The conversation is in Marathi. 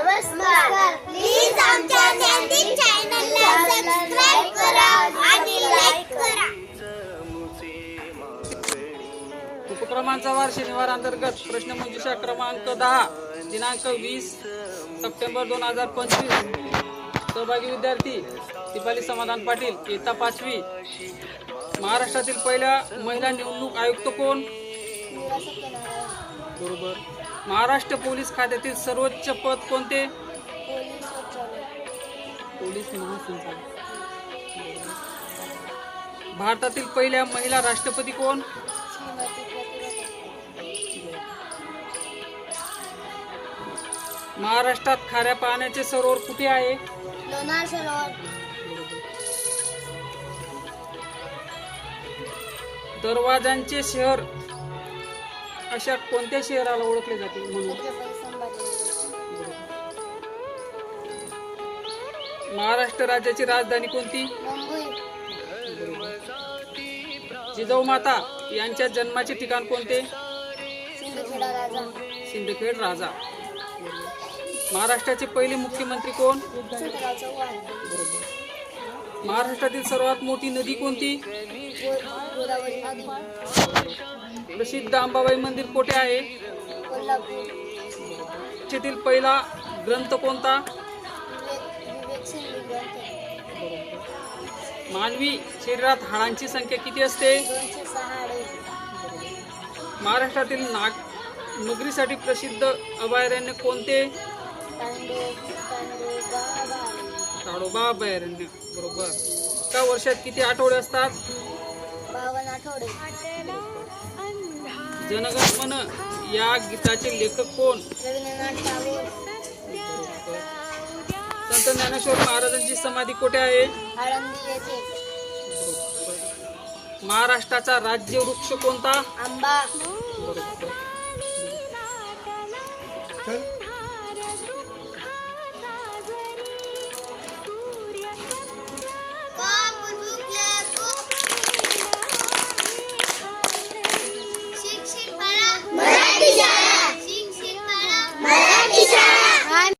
नमस्कार. प्लीज आमच्या नंदिनी चॅनलला सबस्क्राइब करा आणि लाईक करा. उपक्रमांचा वार शनिवार अंतर्गत प्रश्नमंजुषा क्रमांक 10 दिनांक 20 सप्टेंबर 2025. सहभागी विद्यार्थी दीपाली समाधान पाटील, इयत्ता 5वी. महाराष्ट्रातील पहिल्या महिला निवडणूक आयुक्त कोण? बरोबर. महाराष्ट्र पोलीस खात्यातील सर्वोच्च पद कोणते? पोलीस महासंचालक. भारतातील पहिल्या महिला राष्ट्रपती कोण? महाराष्ट्रात खाऱ्या पाण्याचे सरोवर कुठे आहे? लोणार सरोवर. दरवाजांचे शहर अशा कोणत्या शहराला ओळखले जाते म्हणून? महाराष्ट्र राज्याची राजधानी कोणती? मुंबई. जिजाऊ माता यांच्या जन्माचे ठिकाण कोणते? सिंदखेडा राजा. सिंदखेड राजा. महाराष्ट्राचे पहिले मुख्यमंत्री कोण? यशवंतराव चव्हाण. महाराष्ट्रातील सर्वात मोठी नदी कोणती? गोदावरी नदी. प्रसिद्ध अंबाबाई मंदिर कोठे आहे? कोल्हापूर. त्यातील पहिला ग्रंथ कोणता? विवेक सिंधू ग्रंथ. मानवी शरीरात हाडांची संख्या किती असते? 206 हाडे. महाराष्ट्रातील मगरीसाठी प्रसिद्ध अभयारण्य कोणते? ताडोबा अभयारण्य. बरोबर. एका वर्षात किती आठवडे असतात? 52 आठवडे. जनगण मन या गीताचे लेखक कोण? रवींद्रनाथ टागोर. संत ज्ञानेश्वर महाराजांची समाधी कुठे आहे? आळंदी येथे. महाराष्ट्राचा राज्य वृक्ष कोणता? आंबा. बरोबर.